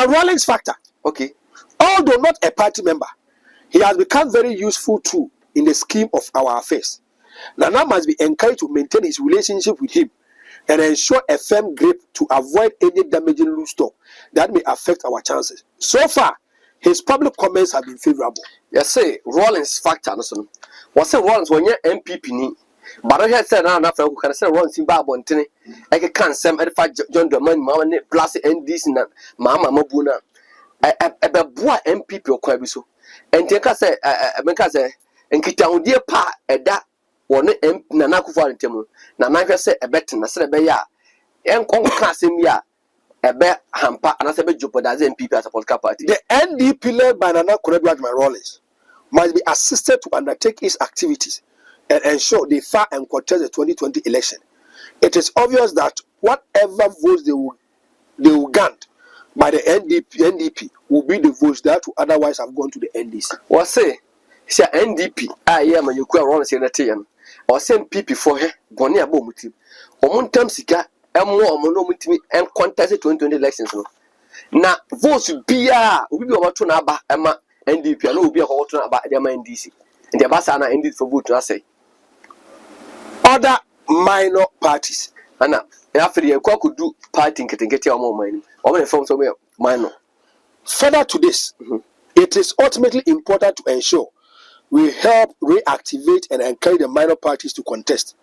The Rawlings factor. Okay. Although not a party member, he has become very useful too in the scheme of our affairs. Nana must be encouraged to maintain his relationship with him and ensure a firm grip to avoid any damaging loose talk that may affect our chances. So far, his public comments have been favorable. Yes, say Rawlings factor. No, was say Rawlings when you're MPP ni. But I had said now enough. Who can say Rawlings in Babon? I can some edify John Doman, Mamma, plus NDC, Mamma Mabuna. A boy MPP or Quabiso. And take us a and Kitan dear pa a da or Nana Kufa and Temu. Nana say a bet in a Sebeya. And Conquer ya a bet hamper and as a bit jeopardize MPP as a political party. The NDP led by Nana Kurebu Rawlings must be assisted to undertake its activities and ensure they fire and contest the 2020 election. It is obvious that whatever votes they will grant by the NDP will be the votes that would otherwise have gone to the NDC. What say NDP? I am a Ukraine Rawlings in or send PP for her, Bonia Bomutim. Or Montamsika, and more monomutimi and contest the 2020 elections. Now, votes be about to Naba, Emma, NDP, and will be a hot about the NDC. And the Basana ended for vote, I say. Other minor parties. And after the could do party and get your more money. Or from somewhere minor. Further to this, it is ultimately important to ensure we help reactivate and encourage the minor parties to contest.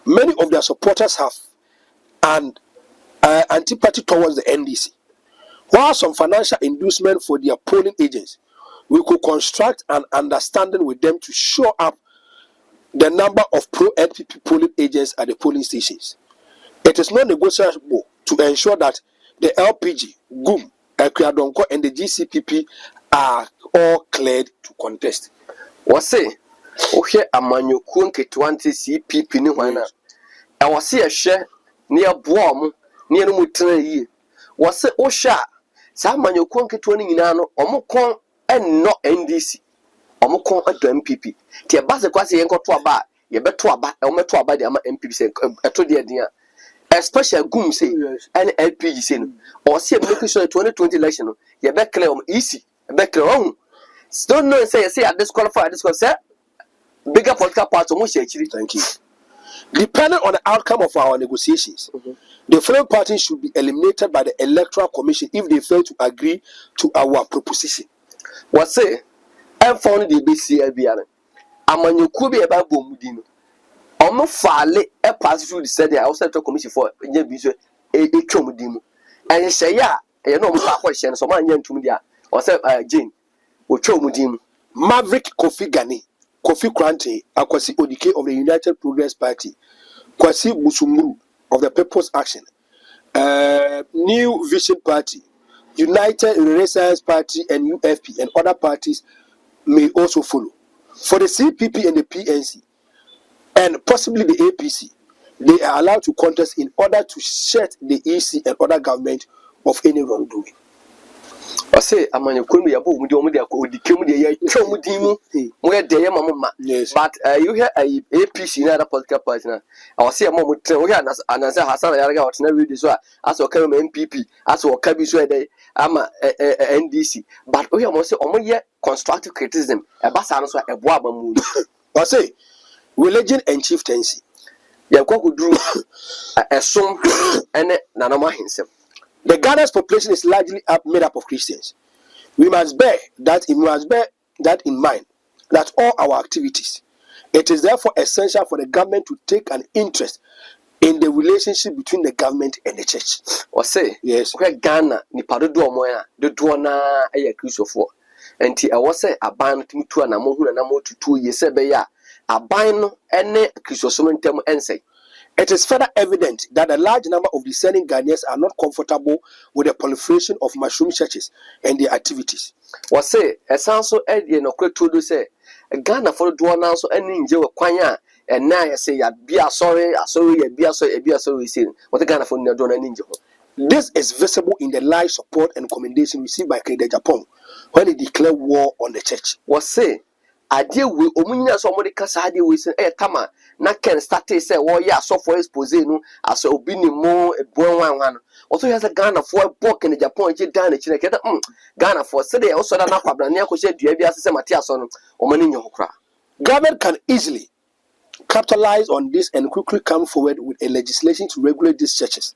Many of their supporters have an antipathy towards the NDC. While some financial inducement for their polling agents, we could construct an understanding with them to show up the number of pro-NPP polling agents at the polling stations. It is not negotiable to ensure that the LPG, GUM, Ekriadonko, and the GCPP are all cleared to contest. What say? Okay, a manual to 20 CPP ni wana. I was see a share near Boam, near Mutre. Was say, oh, sha, some manual to 20 nano, or more and not NDC. Or more at the MPP. Tia Bass quasi and got to a bar, you bet to a bar, or met to a bar the MPP, a to the idea. Especially Goom say, and LPG say, or see a making sure 2020 election, you bet clear easy, a bet clear. Don't know say I disqualify this concept. Bigger political party, actually. Thank you. Depending on the outcome of our negotiations, the following parties should be eliminated by the Electoral Commission if they fail to agree to our proposition. What say? I'm found the BCLBR. I'm on your Kubi about Bomudino. I'm not fairly a pass through the study. I also talk commission for a chomudimo. And say, yeah, you know, my question, so my young to me, or say, Jane. Maverick Kofi Gani, Kofi Krante, Akwasi Odike of the United Progress Party, Kwasi Busumuru of the People's Action, New Vision Party, United Renaissance Party, and UFP and other parties may also follow. For the CPP and the PNC, and possibly the APC, they are allowed to contest in order to shed the EC and other government of any wrongdoing. I say, I'm on your Kumi Abu, we don't where they are, yes. But you hear a APC in other political party. I was say a moment, and I said, Hassan, I got to read this one as a MPP, as a Cabby, I'm a NDC. But we almost say, oh, yeah, constructive criticism, a Bassan, a Wabba mood. I say, religion and chieftaincy. Yaku drew a song and Nanama himself. The Ghana's population is largely made up of Christians. We must bear that in mind, that all our activities. It is therefore essential for the government to take an interest in the relationship between the government and the church. Or say, yes, where Ghana, Nipado Moya, the Duana, a Christo for. And I was say, a band to an amohun and amo to 2 years, a bino and Christosomen term and say. It is further evident that a large number of discerning Ghanaians are not comfortable with the proliferation of mushroom churches and their activities. What say, a sound so Eddie and Okre to say, a Ghana for the door now so any in Joe Quanya, and now I say, be a sorry, be a sorry, saying, what a Ghana for the door and ninja. This is visible in the live support and commendation received by Kede Japan when he declared war on the church. What say, ade we omunya so omode kasa ade we se tama na ken start say wo ya so for expose no aso obi ni mo ebon wan no oso ya say Ghana for book in Japan je dan na chine keta Ghana for say dey oso da na kwabra na akoshe dua bi asese mate aso no omani nyo hokra. Government can easily capitalize on this and quickly come forward with a legislation to regulate these churches.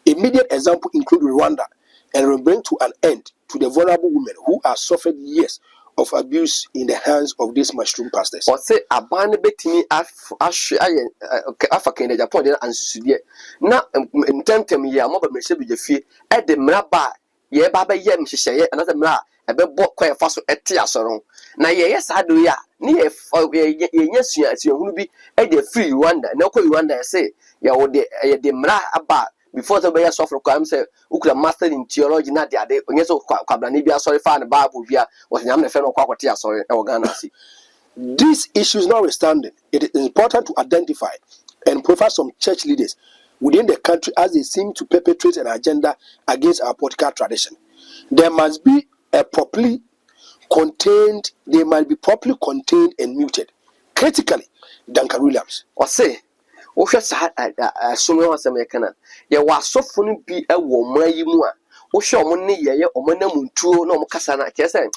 Immediate example include Rwanda and bring to an end to the vulnerable women who have suffered years of abuse in the hands of these mushroom pastors. Or say abane betimi afa Kenya Japan dey ansusudie na intentem ye amoba mehye bi jefie e de mraba ye ba ba ye mhyehyeye anase mra ebebo kwa fa so ete asoro na ye sa do ya ne ye nya suahunu bi e de free Rwanda na kwa Rwanda say ye wo de ye de mra aba before the bear suffer crime say ukula master in theology na dia de onye so kwabra ne bia sorry fa na bible bia was nyam na fe no kwakwate asori e wo Ghana si. These issues notwithstanding, it is important to identify and profile some church leaders within the country as they seem to perpetrate an agenda against our political tradition. They must be properly contained and muted. Critically, Duncan Williams. Or say wohwe sa asomwe wasem yekana ye wasofo no bi e wo mayi mu a wohwe omo ne ye omo na muntuo na omo kasa na kese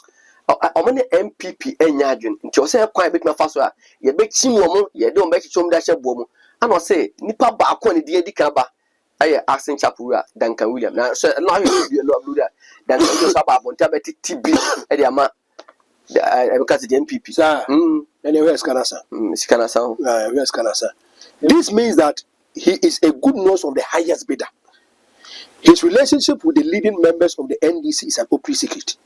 omo ne MPP enya adwen nti o se kwan betima fa so a ye be chim omo ye de omo be chichom da hye bo mu ana o se nipa ba akọ ne de edika ba aye Action Chapel Duncan Williams na so na hwe bi lo abluda Duncan Williams aba bonta be titibi e de ama because the MPP sir anyway skanasa This means that he is a good nose of the highest bidder. His relationship with the leading members of the NDC is an open secret.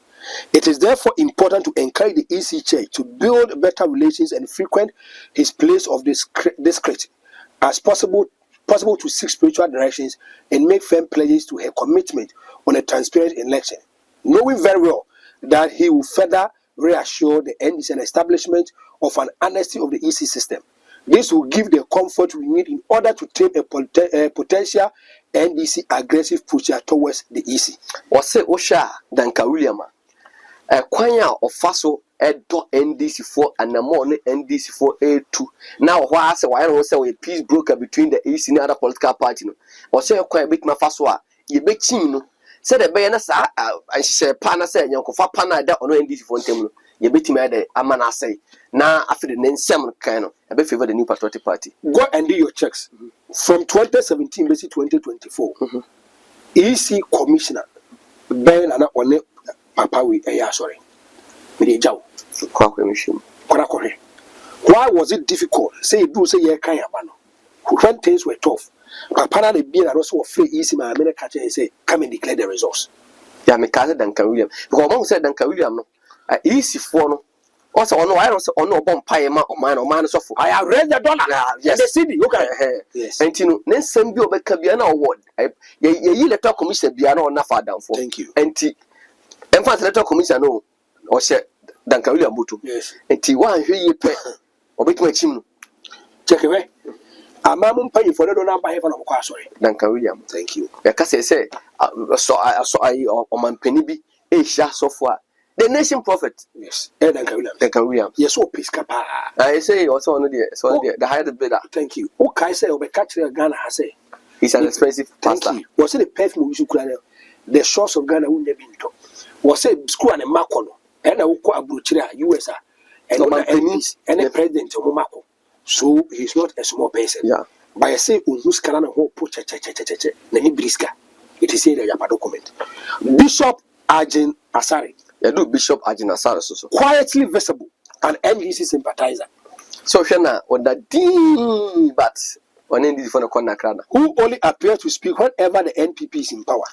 It is therefore important to encourage the EC Church to build better relations and frequent his place of discretion as possible to seek spiritual directions and make firm pledges to her commitment on a transparent election, knowing very well that he will further reassure the NDC and establishment of an amnesty of the EC system. This will give the comfort we need in order to tame a potential NDC aggressive push towards the EC. Wase Osha Duncan Williams kwanya ofaso edo NDC for anamo ne NDC for A2 now why say why no say we peace broker between the EC and other political party no o say kwanya bit mafaso a ye be chin no say the be na sa ahye pa na say nyankofa pa na da ono NDC for ntem no ye betima ade amana say na afide ne nsem kan no e be favor the New Patriotic Party. Go and do your checks. From 2017 to 2024 EC commissioner Ben ana one papa we sorry me jaw Kwa commission why was it difficult say do say ye kan aba no when things were tough papa na be na also free EC ma me catch and say come and declare the results ya me kaze Duncan Williams because mom said Duncan Williams no EC for no also ono why no say ono obon paye ma oman so for I have read the dollar yes the city okay yes and you know ne nsem bi obeka bia na award ye letter commission bia na ona fa down for thank you and emphasis letter commission no o she Duncan Williams moto yes and wan hwe ye pe obetuma chim no check away amam pay for the dollar by for no kwa sorry Duncan Williams thank you ya ka say so ayi o man pani bi e hia so for the nation prophet yes Duncan Williams yes so peace kapa I say also on the higher bidder thank you okay say we catch Ghana has say he's an expensive pastor was it the perfume we should the source of Ghana will never be to was it school and makono and I will call abrochira USA and the president of Mako. So he's not a small person. Yeah. By I say who's Canada who put Nani Briska. It is in the Yapa document. Bishop Ajin Asari. Yeah, do Bishop Ajin Asari so. Quietly visible, an NDC sympathizer. So Shana on the D but on NDC for the corner crowd. Who only appears to speak whenever the NPP is in power.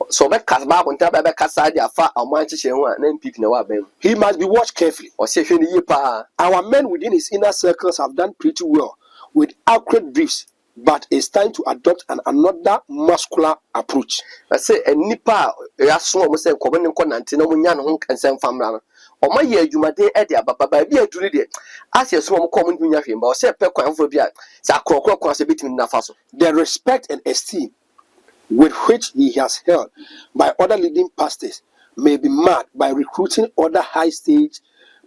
So be kasba bonta be kasa dia fa amanchi chenwa na NPP na wa bem. He must be watched carefully. O se hwe ni ye pa. Our men within his inner circles have done pretty well with accurate briefs, but it's time to adopt another muscular approach. I say nipa ya so mo se ko ne ko nante na mo nya no nsem famra no. O ma ye adwumade e de ababa ba bi aduru de. Ase so mo ko mo nya hwe ba o se pe kwan fo bi a sa krokro se bitimi na fa so. The respect and esteem with which he has held by other leading pastors may be marred by recruiting other high stage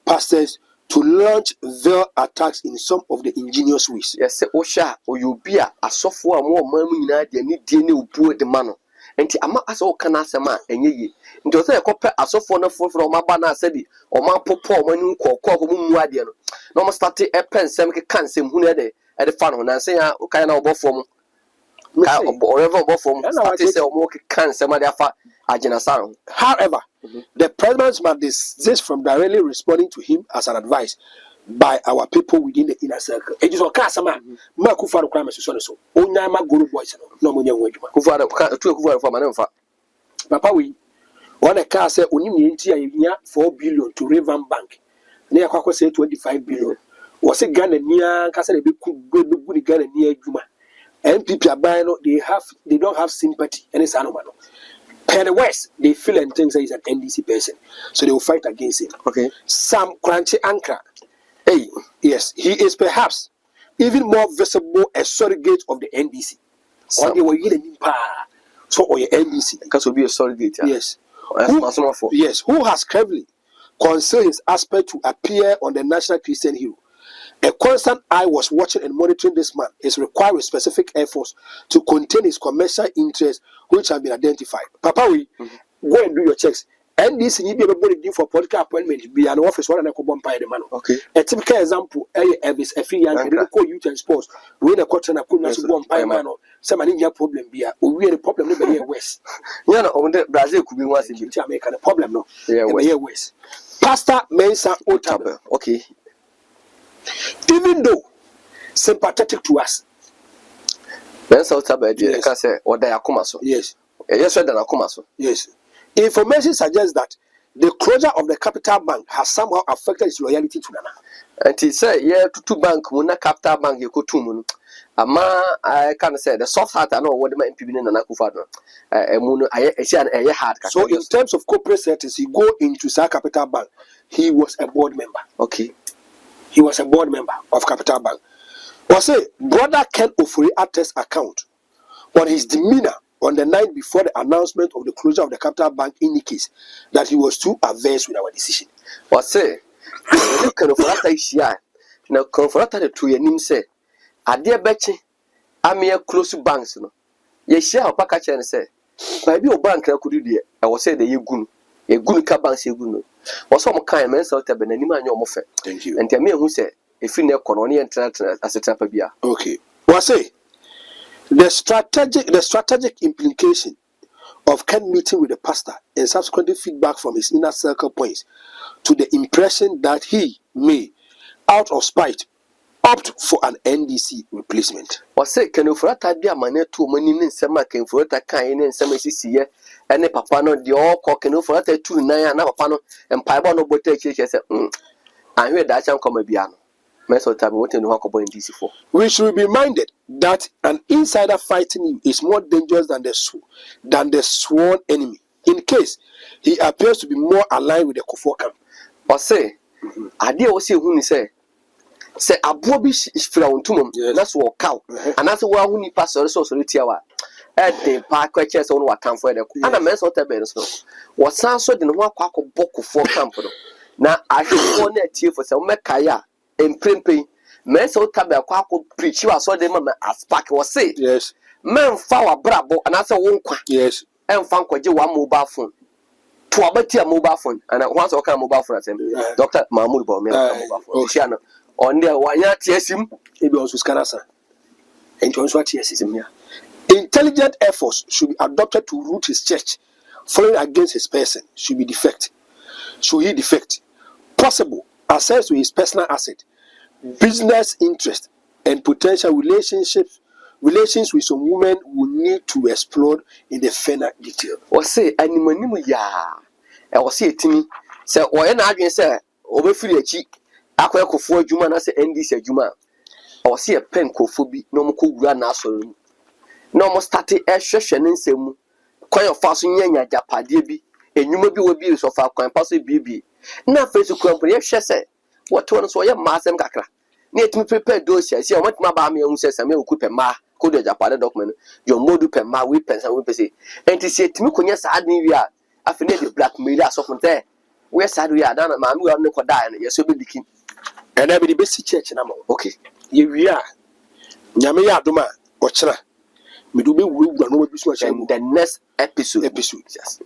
pastors to launch veil attacks in some of the ingenious ways. Yes, Osha or you be a software more money than any DNA poor the man. And Ama as all can answer man and ye. Into a copper as software for my banner said it or my poor when you call Muadian. No more started a pen, some can say Hunade at the fun when I say, okay, now both from or ever both from say or more can somebody Ajina Sound. However, the president must desist from directly responding to him as an advice by our people within the inner circle. It is a Kasama, Makufa crime so. Onyama Guru boys, no money wage. Kufa for Manfa. Papa, we want a car say only 4 billion to Raven Bank. Near Quaco say 25 billion. Was a Ghana near Casa good Ghana near Juma. And people are buying, they don't have sympathy, and it's animal. Per the West, they feel and think that he's an NDC person, so they will fight against him. Okay. Sam Crunchy Ankara, hey, yes, he is perhaps even more visible a surrogate of the NDC. Or they were getting so or your NDC. Because will be a surrogate. Yes. Who has cleverly concealed his aspect to appear on the National Christian Hero. A constant eye was watching and monitoring this man is requiring specific efforts to contain his commercial interests, which have been identified. Papa, we go and do your checks. And this you be able to do for political appointment be an office one and a cobom pie the man. Okay. A typical example, Elvis, a free young call youth and sports. We a cotton a couldn't bomb pie man. Some an problem be a weird problem in the West. Yeah, on the Brazil could be one in Jamaica, a problem no. Yeah, West. Pastor Mensa Otabe. Okay. Even though sympathetic to us, Mensa Otabe, yes, say or they are Kumaso. Yes, yes, than a Kumaso. Yes. Information suggests that the closure of the Capital Bank has somehow affected his loyalty to Nana. And he said, yeah, to bank, Muna Capital Bank, you could to Ama, I can say the soft heart, I know what the man people in Nakufano. So, in terms of corporate settings, he go into Sa Capital Bank, he was a board member. Okay. He was a board member of Capital Bank. Was say, brother Ken Ofori attest account on his demeanor on the night before the announcement of the closure of the Capital Bank indicates that he was too averse with our decision. Was say, Ken Ofori Shia, now Conforata the 2 years say, I dear Betchy, I'm here close to banks. Yes, share a package and say, maybe your bank could do there. I was say the Yugun, a good cabank, you was some kind of men's out of an animal in your muffet. Thank you. And tell me who said, if you never colony and as a trapabia. Okay. Was say, the strategic implication of Ken meeting with the pastor and subsequent feedback from his inner circle points to the impression that he may, out of spite, opt for an NDC replacement. Was say, can you for a time be a man to money in some came for a kind and some here and a papano, the all cocking for a 2 9 and a pano and Pibano Bote Church. I heard that I'm coming piano. Mesotab, what in Hawk in DC for? We should be reminded that an insider fighting you is more dangerous than the sworn enemy, in case he appears to be more aligned with the Kufuor camp. Or say, I dear was see whom he say Abobish is from Tumum, that's what cow, and that's why who need pass also Tiawa. At the park chess on what camp for the and a Mesotab was so than one quack of Boko for camp. Now I should want a tear for some Mekaya. In Primping, Meso Tabe Quaco preach you as so the moment as Pack was say. Yes. Men foul brabo and answer one quack. Yes. And found quite one mobile phone. To a better mobile phone, and once I can mobile phone at him. Dr. Mahmoud Bomb, mobile phone. On there, why not yes him? He was with Canasa. And John's what yes is him here. Intelligent efforts should be adopted to root his church, following against his person, should be defect. Should he defect? Possible. Access to his personal asset, business interest, and potential relations with some women will need to explore in the finer detail. Or say, animanimu ya. I was say to me, say, or an argument, say, over free a cheek, Aquaco for Juma, I say, NDC Juma. Or see a pen cophobia, no more cool run asol. No more started a session in some quite a fast in Yanya Japadibi, and you may be abused of our possible BB. Now, face to company, she said, what one saw your mass and cacra. Need to prepare those. See, I want my bammy who says, I may could ma, could a Japan document, your modu per ma weapons and weapons. And to say to me, when yes, I knew you are, I finished the black media so from there. Where's I we are done, a man, we are no dying, yes, so be the king. And I be the best church na mo. Okay. Ye wi a nyame ya adom a ochira me do be wura no bi so And the next episode. Yes.